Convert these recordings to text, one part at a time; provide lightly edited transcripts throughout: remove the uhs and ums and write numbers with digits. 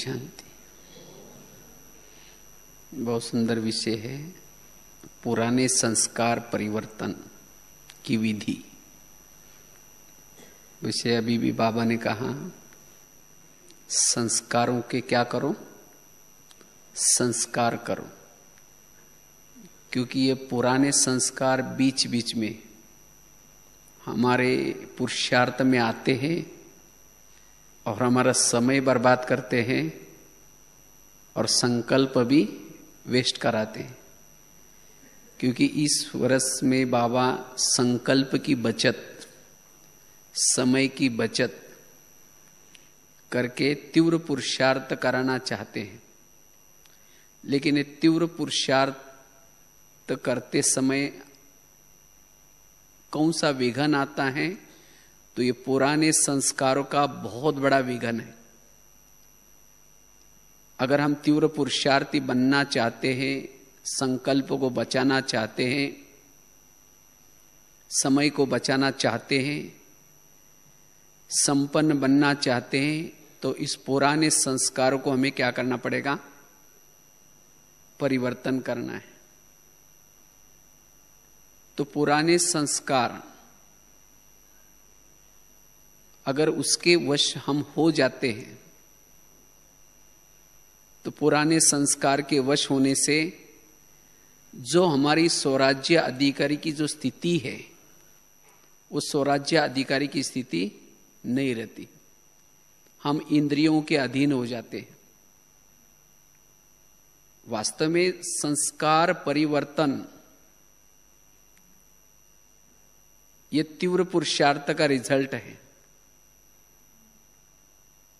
शांति। बहुत सुंदर विषय है, पुराने संस्कार परिवर्तन की विधि। विषय अभी भी बाबा ने कहा, संस्कारों के क्या करो, संस्कार करो। क्योंकि ये पुराने संस्कार बीच बीच में हमारे पुरुषार्थ में आते हैं और हमारा समय बर्बाद करते हैं और संकल्प भी वेस्ट कराते हैं। क्योंकि इस वर्ष में बाबा संकल्प की बचत, समय की बचत करके तीव्र पुरुषार्थ कराना चाहते हैं। लेकिन ये तीव्र पुरुषार्थ करते समय कौन सा विघन आता है, तो ये पुराने संस्कारों का बहुत बड़ा विघन है। अगर हम तीव्र पुरुषार्थी बनना चाहते हैं, संकल्प को बचाना चाहते हैं, समय को बचाना चाहते हैं, संपन्न बनना चाहते हैं, तो इस पुराने संस्कारों को हमें क्या करना पड़ेगा, परिवर्तन करना है। तो पुराने संस्कार अगर उसके वश हम हो जाते हैं, तो पुराने संस्कार के वश होने से जो हमारी स्वराज्य अधिकारी की जो स्थिति है, वो स्वराज्य अधिकारी की स्थिति नहीं रहती। हम इंद्रियों के अधीन हो जाते हैं। वास्तव में संस्कार परिवर्तन ये तीव्र पुरुषार्थ का रिजल्ट है।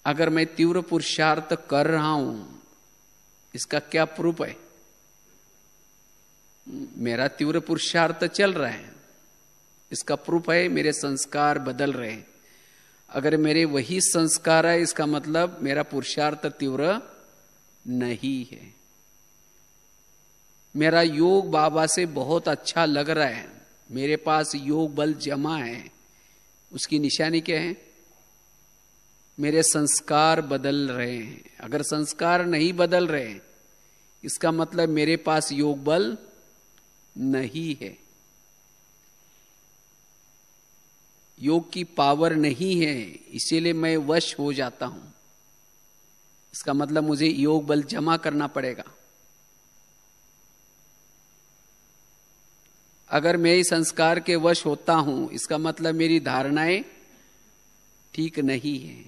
अगर मैं तीव्र पुरुषार्थ कर रहा हूं, इसका क्या प्रूफ है? मेरा तीव्र पुरुषार्थ चल रहा है, इसका प्रूफ है मेरे संस्कार बदल रहे हैं। अगर मेरे वही संस्कार है, इसका मतलब मेरा पुरुषार्थ तीव्र नहीं है। मेरा योग बाबा से बहुत अच्छा लग रहा है, मेरे पास योग बल जमा है, उसकी निशानी क्या है? मेरे संस्कार बदल रहे हैं। अगर संस्कार नहीं बदल रहे, इसका मतलब मेरे पास योग बल नहीं है, योग की पावर नहीं है, इसीलिए मैं वश हो जाता हूं। इसका मतलब मुझे योग बल जमा करना पड़ेगा। अगर मैं इस संस्कार के वश होता हूं, इसका मतलब मेरी धारणाएं ठीक नहीं है।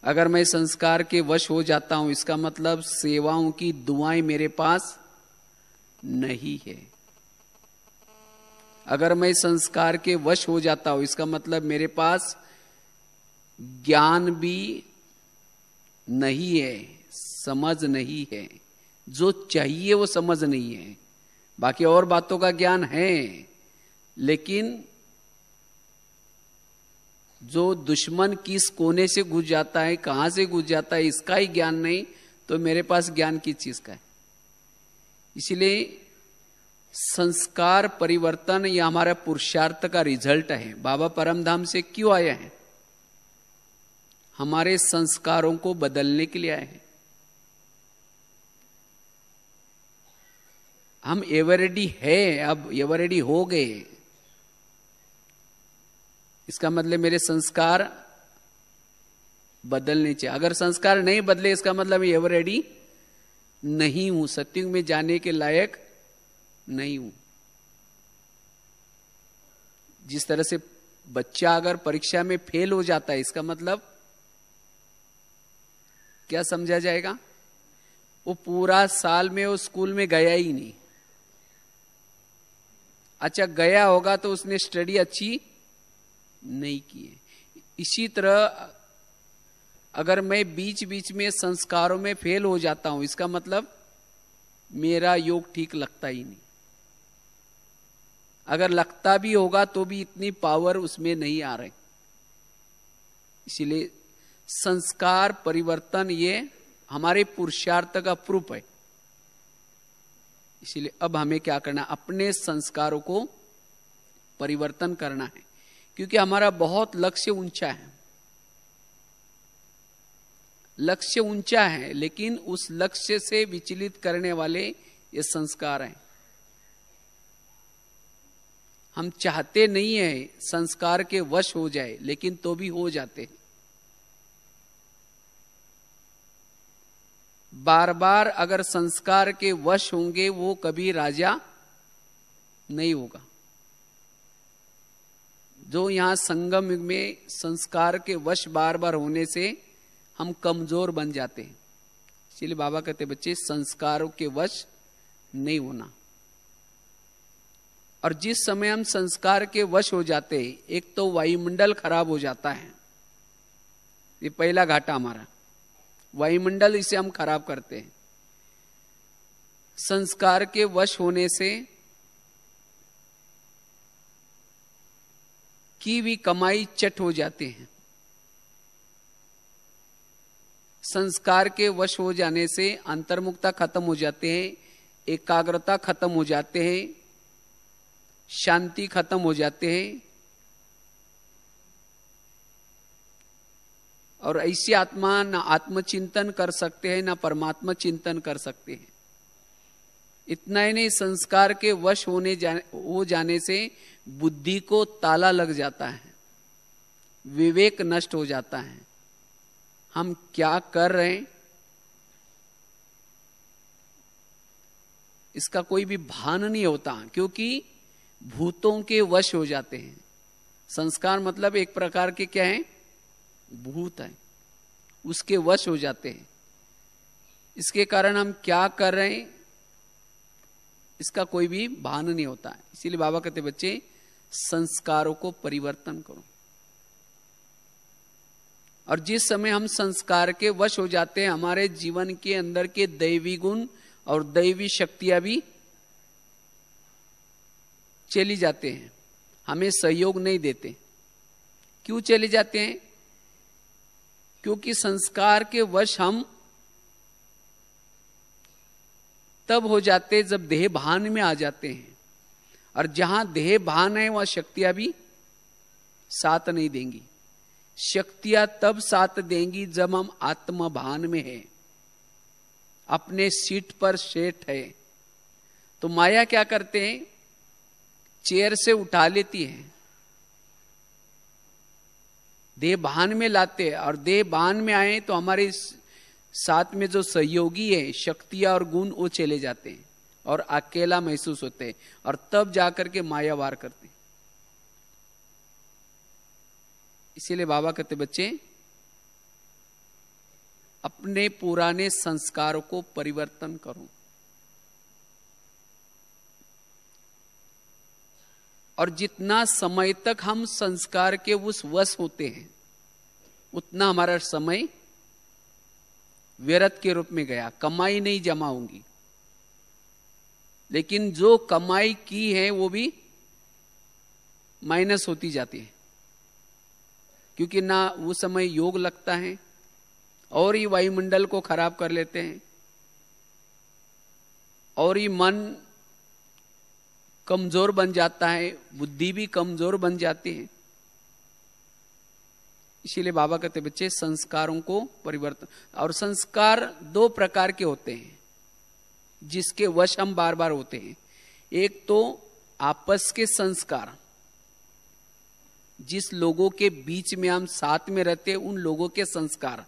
अगर मैं संस्कार के वश हो जाता हूं, इसका मतलब सेवाओं की दुआएं मेरे पास नहीं है। अगर मैं संस्कार के वश हो जाता हूं, इसका मतलब मेरे पास ज्ञान भी नहीं है, समझ नहीं है। जो चाहिए वो समझ नहीं है। बाकी और बातों का ज्ञान है, लेकिन जो दुश्मन किस कोने से घुस जाता है, कहां से घुस जाता है, इसका ही ज्ञान नहीं, तो मेरे पास ज्ञान किस चीज का है? इसलिए संस्कार परिवर्तन यह हमारा पुरुषार्थ का रिजल्ट है। बाबा परमधाम से क्यों आए हैं? हमारे संस्कारों को बदलने के लिए आए हैं। हम एवरेडी है, अब एवरेडी हो गए, इसका मतलब मेरे संस्कार बदलने चाहिए। अगर संस्कार नहीं बदले, इसका मतलब मैं एवरेडी नहीं हूं, सत्युग में जाने के लायक नहीं हूं। जिस तरह से बच्चा अगर परीक्षा में फेल हो जाता है, इसका मतलब क्या समझा जाएगा? वो पूरा साल में वो स्कूल में गया ही नहीं। अच्छा, गया होगा तो उसने स्टडी अच्छी नहीं की है। इसी तरह अगर मैं बीच बीच में संस्कारों में फेल हो जाता हूं, इसका मतलब मेरा योग ठीक लगता ही नहीं। अगर लगता भी होगा तो भी इतनी पावर उसमें नहीं आ रही। इसीलिए संस्कार परिवर्तन ये हमारे पुरुषार्थ का प्रूफ है। इसीलिए अब हमें क्या करना है? अपने संस्कारों को परिवर्तन करना है, क्योंकि हमारा बहुत लक्ष्य ऊंचा है। लक्ष्य ऊंचा है, लेकिन उस लक्ष्य से विचलित करने वाले ये संस्कार हैं। हम चाहते नहीं है संस्कार के वश हो जाए, लेकिन तो भी हो जाते हैं। बार बार अगर संस्कार के वश होंगे, वो कभी राजा नहीं होगा। जो यहां संगम युग में संस्कार के वश बार बार होने से हम कमजोर बन जाते हैं। इसलिए बाबा कहते बच्चे संस्कारों के वश नहीं होना। और जिस समय हम संस्कार के वश हो जाते हैं, एक तो वायुमंडल खराब हो जाता है। ये पहला घाटा हमारा, वायुमंडल इसे हम खराब करते हैं। संस्कार के वश होने से की भी कमाई चट हो जाते हैं। संस्कार के वश हो जाने से अंतर्मुखता खत्म हो जाते हैं, एकाग्रता खत्म हो जाते हैं, शांति खत्म हो जाते हैं। और ऐसी आत्मा ना आत्मचिंतन कर सकते हैं, ना परमात्मा चिंतन कर सकते हैं। इतना ही नहीं, संस्कार के वश हो जाने से बुद्धि को ताला लग जाता है, विवेक नष्ट हो जाता है। हम क्या कर रहे हैं इसका कोई भी भान नहीं होता, क्योंकि भूतों के वश हो जाते हैं। संस्कार मतलब एक प्रकार के क्या है, भूत है, उसके वश हो जाते हैं। इसके कारण हम क्या कर रहे हैं इसका कोई भी भान नहीं होता। इसीलिए बाबा कहते बच्चे संस्कारों को परिवर्तन करो। और जिस समय हम संस्कार के वश हो जाते हैं, हमारे जीवन के अंदर के दैवी गुण और दैवी शक्तियां भी चली जाते हैं, हमें सहयोग नहीं देते। क्यों चले जाते हैं? क्योंकि संस्कार के वश हम तब हो जाते जब देह भान में आ जाते हैं, और जहां देह भान है वहां शक्तियां भी साथ नहीं देंगी। शक्तियां तब साथ देंगी जब हम आत्म भान में हैं, अपने सीट पर सेठ है। तो माया क्या करते हैं, चेयर से उठा लेती है, देह भान में लाते हैं, और देह भान में आए तो हमारे साथ में जो सहयोगी है, शक्तियां और गुण, वो चले जाते हैं और अकेला महसूस होते हैं, और तब जाकर के माया वार करते हैं। इसीलिए बाबा कहते बच्चे अपने पुराने संस्कारों को परिवर्तन करो। और जितना समय तक हम संस्कार के उस वश होते हैं, उतना हमारा समय व्यर्थ के रूप में गया, कमाई नहीं जमा होंगी। लेकिन जो कमाई की है वो भी माइनस होती जाती है, क्योंकि ना वो समय योग लगता है, और ये वायुमंडल को खराब कर लेते हैं, और ये मन कमजोर बन जाता है, बुद्धि भी कमजोर बन जाती है। इसीलिए बाबा कहते बच्चे संस्कारों को परिवर्तन। और संस्कार दो प्रकार के होते हैं जिसके वश हम बार बार होते हैं। एक तो आपस के संस्कार, जिस लोगों के बीच में हम साथ में रहते हैं, उन लोगों के संस्कार,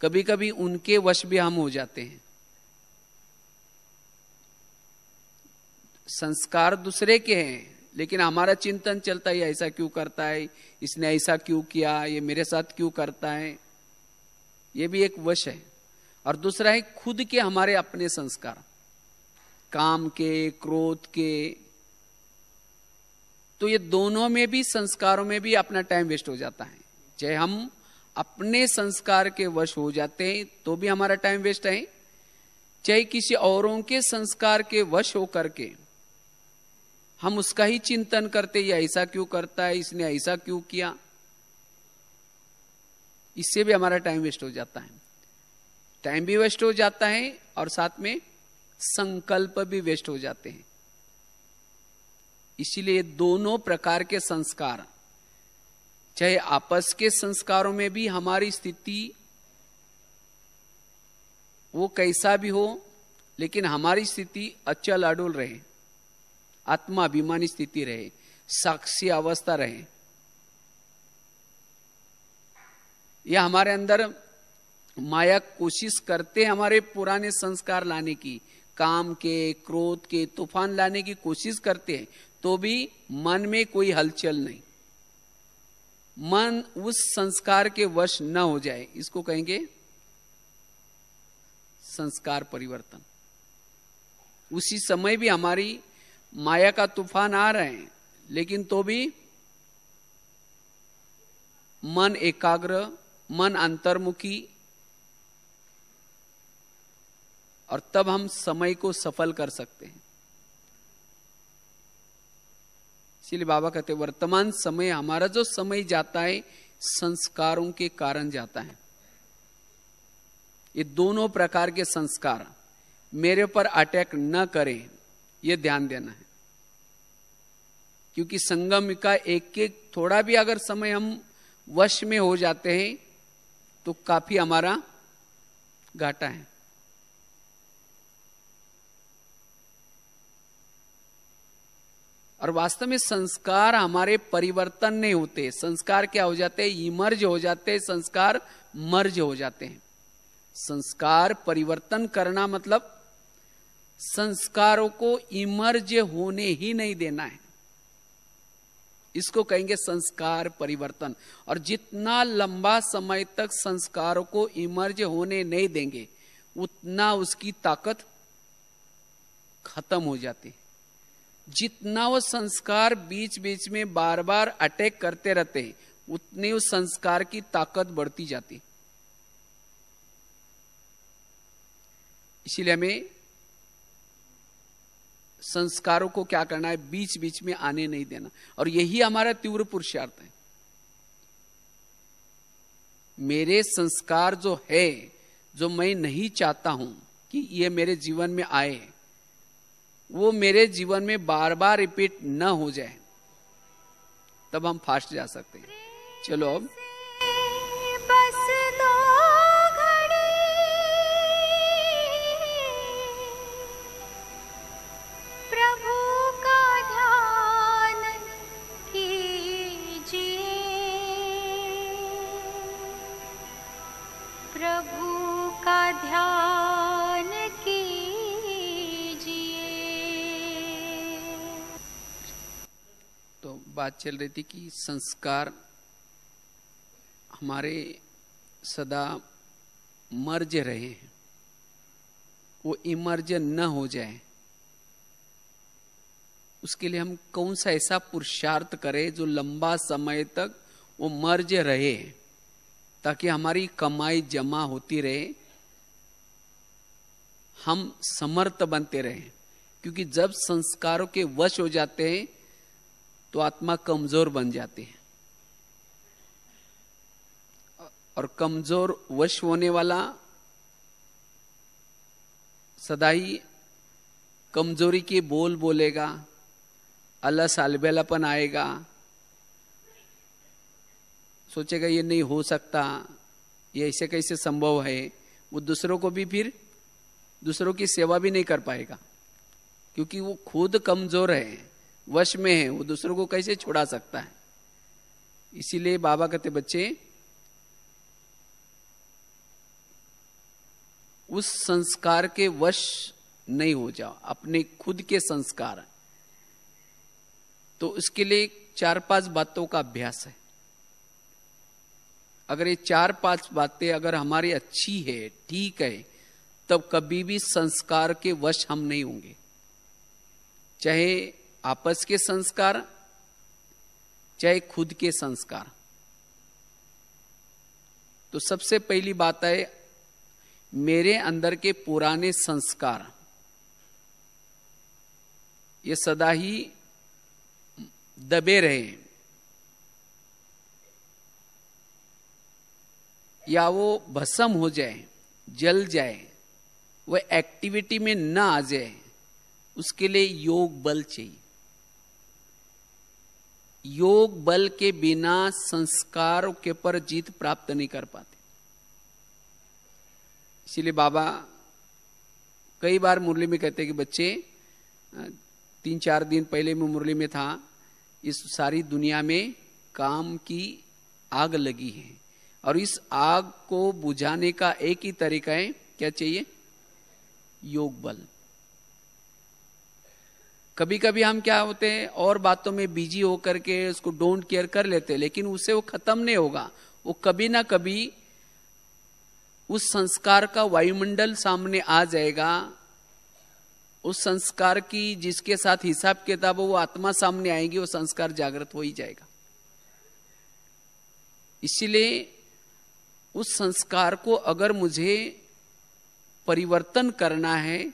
कभी कभी उनके वश भी हम हो जाते हैं। संस्कार दूसरे के हैं, लेकिन हमारा चिंतन चलता है, ऐसा क्यों करता है, इसने ऐसा क्यों किया, ये मेरे साथ क्यों करता है, ये भी एक वश है। और दूसरा है खुद के हमारे अपने संस्कार, काम के, क्रोध के। तो ये दोनों में भी, संस्कारों में भी अपना टाइम वेस्ट हो जाता है। चाहे हम अपने संस्कार के वश हो जाते हैं तो भी हमारा टाइम वेस्ट है, चाहे किसी औरों के संस्कार के वश हो करके हम उसका ही चिंतन करते, ये ऐसा क्यों करता है, इसने ऐसा क्यों किया, इससे भी हमारा टाइम वेस्ट हो जाता है। टाइम भी वेस्ट हो जाता है और साथ में संकल्प भी वेस्ट हो जाते हैं। इसीलिए दोनों प्रकार के संस्कार, चाहे आपस के संस्कारों में भी हमारी स्थिति वो कैसा भी हो, लेकिन हमारी स्थिति अचल अडुल रहे, आत्मा अभिमानी स्थिति रहे, साक्षी अवस्था रहे। या हमारे अंदर माया कोशिश करते हमारे पुराने संस्कार लाने की, काम के, क्रोध के तूफान लाने की कोशिश करते हैं, तो भी मन में कोई हलचल नहीं, मन उस संस्कार के वश न हो जाए, इसको कहेंगे संस्कार परिवर्तन। उसी समय भी हमारी माया का तूफान आ रहे हैं, लेकिन तो भी मन एकाग्र, मन अंतर्मुखी, और तब हम समय को सफल कर सकते हैं। इसलिए बाबा कहते हैं वर्तमान समय, हमारा जो समय जाता है संस्कारों के कारण जाता है। ये दोनों प्रकार के संस्कार मेरे पर अटैक न करें, ये ध्यान देना है। क्योंकि संगम का एक एक थोड़ा भी अगर समय हम वश में हो जाते हैं तो काफी हमारा घाटा है। और वास्तव में संस्कार हमारे परिवर्तन नहीं होते, संस्कार क्या हो जाते हैं, इमर्ज हो जाते हैं, संस्कार मर्ज हो जाते हैं। संस्कार परिवर्तन करना मतलब संस्कारों को इमर्ज होने ही नहीं देना है, इसको कहेंगे संस्कार परिवर्तन। और जितना लंबा समय तक संस्कारों को इमर्ज होने नहीं देंगे, उतना उसकी ताकत खत्म हो जाती है। जितना वो संस्कार बीच बीच में बार बार अटैक करते रहते हैं, उतनी उस संस्कार की ताकत बढ़ती जाती। इसीलिए हमें संस्कारों को क्या करना है, बीच बीच में आने नहीं देना। और यही हमारा तीव्र पुरुषार्थ है। मेरे संस्कार जो है, जो मैं नहीं चाहता हूं कि ये मेरे जीवन में आए, वो मेरे जीवन में बार बार रिपीट न हो जाए, तब हम फास्ट जा सकते हैं। चलो अब बस दो घड़ी प्रभु का ध्यान कीजिए, प्रभु का ध्यान कीजिए। तो बात चल रही थी कि संस्कार हमारे सदा मर्ज रहे हैं, वो इमर्ज न हो जाए, उसके लिए हम कौन सा ऐसा पुरुषार्थ करें जो लंबा समय तक वो मर्ज रहे, ताकि हमारी कमाई जमा होती रहे, हम समर्थ बनते रहे। क्योंकि जब संस्कारों के वश हो जाते हैं तो आत्मा कमजोर बन जाती है, और कमजोर वश होने वाला सदा ही कमजोरी के बोल बोलेगा, अलस अलबेलापन आएगा, सोचेगा ये नहीं हो सकता, ये ऐसे कैसे संभव है। वो दूसरों को भी फिर दूसरों की सेवा भी नहीं कर पाएगा, क्योंकि वो खुद कमजोर है, वश में है, वो दूसरों को कैसे छुड़ा सकता है। इसीलिए बाबा कहते बच्चे उस संस्कार के वश नहीं हो जाओ, अपने खुद के संस्कार। तो उसके लिए 4-5 बातों का अभ्यास है। अगर ये 4-5 बातें अगर हमारी अच्छी है, ठीक है, तब कभी भी संस्कार के वश हम नहीं होंगे। चाहे आपस के संस्कार, चाहे खुद के संस्कार। तो सबसे पहली बात है, मेरे अंदर के पुराने संस्कार ये सदा ही दबे रहे, या वो भस्म हो जाए, जल जाए, वह एक्टिविटी में न आ जाए, उसके लिए योग बल चाहिए। योग बल के बिना संस्कारों के पर जीत प्राप्त नहीं कर पाते। इसीलिए बाबा कई बार मुरली में कहते हैं कि बच्चे 3-4 दिन पहले मैं मुरली में था, इस सारी दुनिया में काम की आग लगी है और इस आग को बुझाने का एक ही तरीका है, क्या चाहिए? योग बल। कभी कभी हम क्या होते हैं और बातों में बिजी होकर के उसको डोंट केयर कर लेते हैं, लेकिन उससे वो खत्म नहीं होगा। वो कभी ना कभी उस संस्कार का वायुमंडल सामने आ जाएगा, उस संस्कार की जिसके साथ हिसाब किताब वो आत्मा सामने आएगी, वो संस्कार जागृत हो ही जाएगा। इसीलिए उस संस्कार को अगर मुझे परिवर्तन करना है,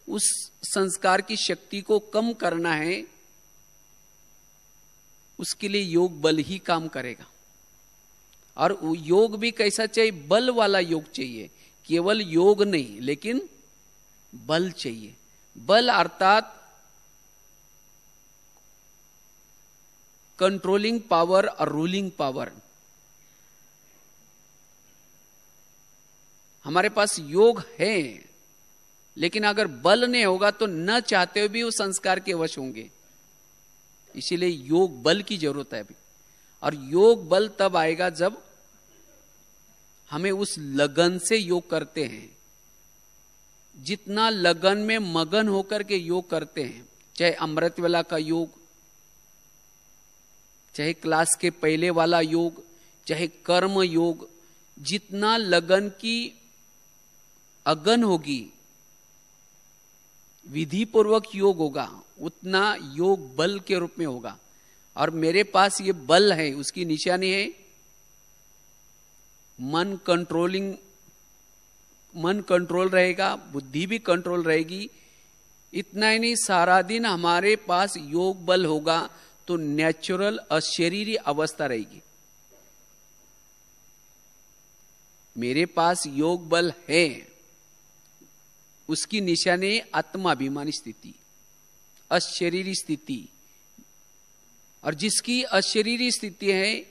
उस संस्कार की शक्ति को कम करना है, उसके लिए योग बल ही काम करेगा। और योग भी कैसा चाहिए? बल वाला योग चाहिए, केवल योग नहीं लेकिन बल चाहिए। बल अर्थात कंट्रोलिंग पावर और रूलिंग पावर। हमारे पास योग है, लेकिन अगर बल नहीं होगा तो न चाहते हुए भी वो संस्कार के वश होंगे। इसीलिए योग बल की जरूरत है अभी। और योग बल तब आएगा जब हमें उस लगन से योग करते हैं। जितना लगन में मगन होकर के योग करते हैं, चाहे अमृत वेला का योग, चाहे क्लास के पहले वाला योग, चाहे कर्म योग, जितना लगन की अगन होगी, विधि पूर्वक योग होगा, उतना योग बल के रूप में होगा। और मेरे पास ये बल है, उसकी निशानी है मन कंट्रोल रहेगा, बुद्धि भी कंट्रोल रहेगी। इतना ही नहीं, सारा दिन हमारे पास योग बल होगा तो नेचुरल अशरीरी अवस्था रहेगी। मेरे पास योग बल है, उसकी निशानी आत्माभिमानी स्थिति, अशरीरी स्थिति। और जिसकी अशरीरी स्थिति है,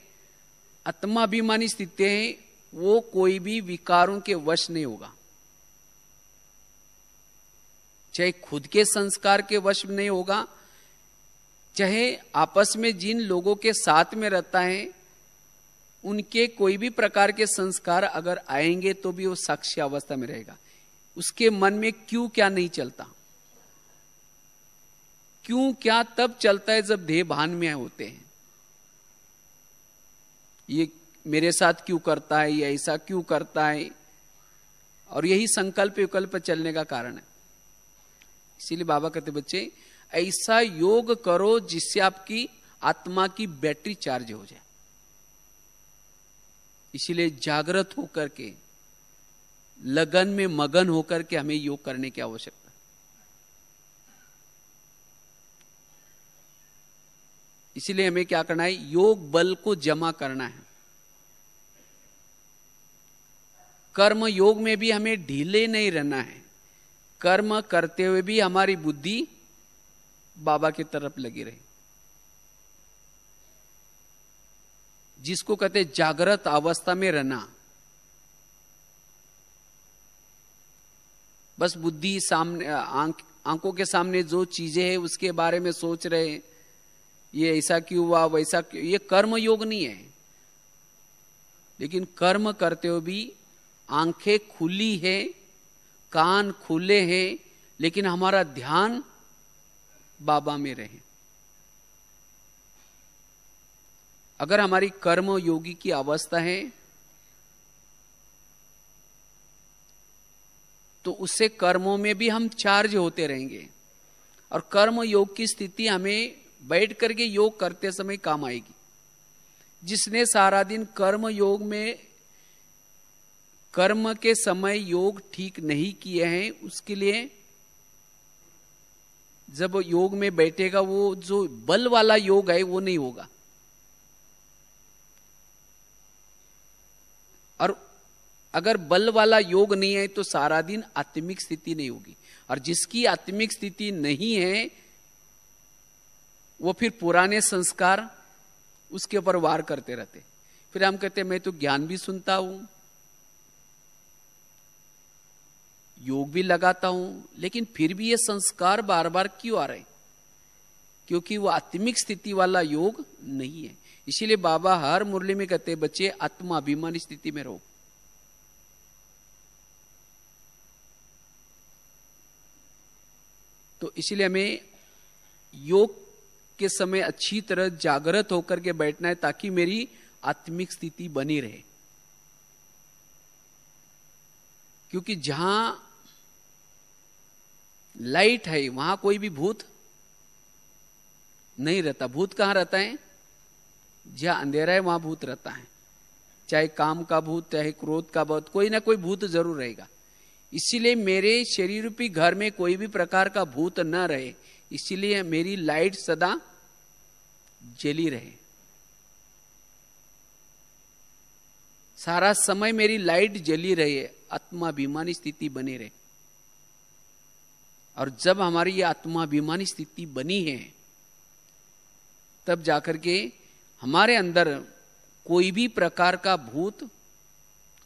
आत्माभिमानी स्थिति है, वो कोई भी विकारों के वश नहीं होगा। चाहे खुद के संस्कार के वश नहीं होगा, चाहे आपस में जिन लोगों के साथ में रहता है उनके कोई भी प्रकार के संस्कार अगर आएंगे तो भी वो साक्षी अवस्था में रहेगा। उसके मन में क्यों क्या नहीं चलता। क्यों क्या तब चलता है जब देह भान में होते हैं। ये मेरे साथ क्यों करता है, ये ऐसा क्यों करता है, और यही संकल्प विकल्प चलने का कारण है। इसीलिए बाबा कहते बच्चे ऐसा योग करो जिससे आपकी आत्मा की बैटरी चार्ज हो जाए। इसीलिए जागृत होकर के, लगन में मगन होकर के हमें योग करने की आवश्यकता। इसीलिए हमें क्या करना है, योग बल को जमा करना है। कर्म योग में भी हमें ढीले नहीं रहना है। कर्म करते हुए भी हमारी बुद्धि बाबा की तरफ लगी रहे, जिसको कहते जागृत अवस्था में रहना। बस बुद्धि सामने, आंखों के सामने जो चीजें हैं उसके बारे में सोच रहे, ये ऐसा क्यों हुआ, वैसा क्यों, ये कर्म योग नहीं है। लेकिन कर्म करते हुए भी आंखें खुली है, कान खुले हैं, लेकिन हमारा ध्यान बाबा में रहे। अगर हमारी कर्म योगी की अवस्था है तो उससे कर्मों में भी हम चार्ज होते रहेंगे, और कर्म योग की स्थिति हमें बैठ करके योग करते समय काम आएगी। जिसने सारा दिन कर्म योग में, कर्म के समय योग ठीक नहीं किए हैं, उसके लिए जब योग में बैठेगा वो जो बल वाला योग है वो नहीं होगा। और अगर बल वाला योग नहीं है तो सारा दिन आत्मिक स्थिति नहीं होगी। और जिसकी आत्मिक स्थिति नहीं है वो फिर पुराने संस्कार उसके ऊपर वार करते रहते। फिर हम कहते मैं तो ज्ञान भी सुनता हूं, योग भी लगाता हूं, लेकिन फिर भी ये संस्कार बार बार क्यों आ रहे हैं? क्योंकि वो आत्मिक स्थिति वाला योग नहीं है। इसीलिए बाबा हर मुरली में कहते हैं, बच्चे आत्माभिमानी स्थिति में रहो। तो इसलिए हमें योग के समय अच्छी तरह जागृत होकर के बैठना है, ताकि मेरी आत्मिक स्थिति बनी रहे। क्योंकि जहां लाइट है वहां कोई भी भूत नहीं रहता। भूत कहां रहता है? जहां अंधेरा है वहां भूत रहता है। चाहे काम का भूत, चाहे क्रोध का भूत, कोई ना कोई भूत जरूर रहेगा। इसीलिए मेरे शरीर रूपी घर में कोई भी प्रकार का भूत न रहे, इसीलिए मेरी लाइट सदा जली रहे। सारा समय मेरी लाइट जली रहे, आत्माभिमानी स्थिति बनी रहे। और जब हमारी ये आत्माभिमानी स्थिति बनी है, तब जाकर के हमारे अंदर कोई भी प्रकार का भूत,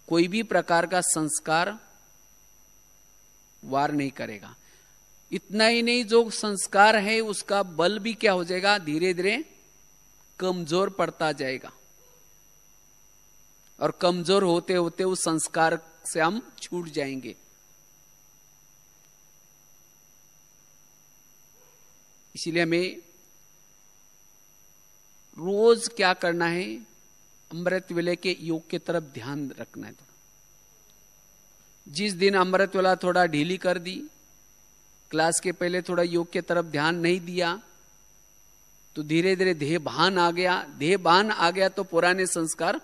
कोई भी प्रकार का संस्कार वार नहीं करेगा। इतना ही नहीं, जो संस्कार है उसका बल भी क्या हो जाएगा? धीरे धीरे कमजोर पड़ता जाएगा। और कमजोर होते होते उस संस्कार से हम छूट जाएंगे। इसीलिए हमें रोज क्या करना है? अमृत वेले के योग के तरफ ध्यान रखना है। जिस दिन अमृत वेला थोड़ा ढीली कर दी, क्लास के पहले थोड़ा योग के तरफ ध्यान नहीं दिया, तो धीरे धीरे देह भान आ गया। देह भान आ गया तो पुराने संस्कार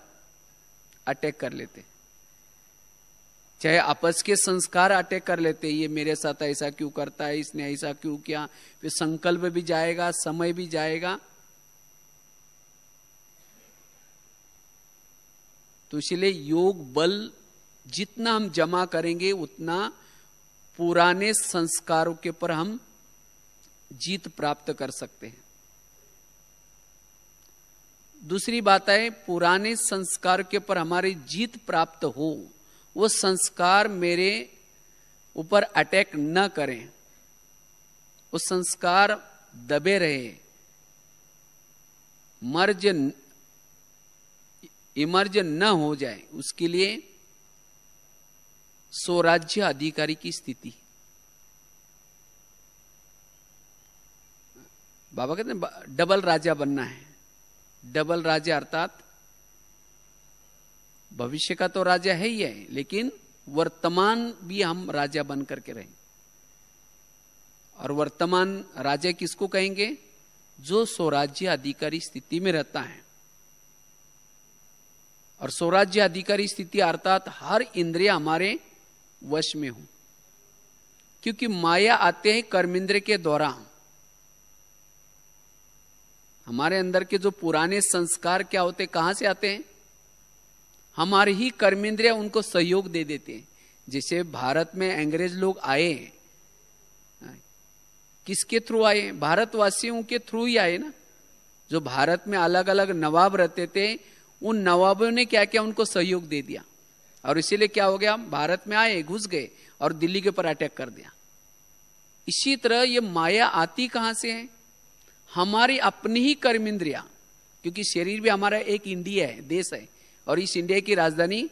अटैक कर लेते। चाहे आपस के संस्कार अटैक कर लेते, ये मेरे साथ ऐसा क्यों करता है, इसने ऐसा क्यों किया। फिर संकल्प भी जाएगा, समय भी जाएगा। तो इसलिए योग बल जितना हम जमा करेंगे, उतना पुराने संस्कारों के ऊपर हम जीत प्राप्त कर सकते हैं। दूसरी बात है, पुराने संस्कार के ऊपर हमारी जीत प्राप्त हो, वो संस्कार मेरे ऊपर अटैक न करें, वो संस्कार दबे रहे, इमर्ज न हो जाए, उसके लिए स्वराज्य अधिकारी की स्थिति। बाबा कहते हैं डबल राजा बनना है। डबल राजा अर्थात भविष्य का तो राजा है ही है, लेकिन वर्तमान भी हम राजा बन करके रहें। और वर्तमान राजा किसको कहेंगे? जो स्वराज्य अधिकारी स्थिति में रहता है। और स्वराज्य अधिकारी स्थिति अर्थात हर इंद्रिय हमारे वश में हो। क्योंकि माया आते हैं कर्मेंद्र के द्वारा। हमारे अंदर के जो पुराने संस्कार क्या होते, कहां से आते हैं? हमारे ही कर्मेंद्रिय उनको सहयोग दे देते हैं। जैसे भारत में अंग्रेज लोग आए, किसके थ्रू आए? भारतवासियों के थ्रू ही आए ना। जो भारत में अलग अलग नवाब रहते थे, उन नवाबों ने क्या किया? उनको सहयोग दे दिया। और इसीलिए क्या हो गया? भारत में आए, घुस गए और दिल्ली के ऊपर अटैक कर दिया। इसी तरह ये माया आती कहां से है? हमारी अपनी ही कर्मेंद्रिया। क्योंकि शरीर भी हमारा एक इंडिया है, देश है, और इस इंडिया की राजधानी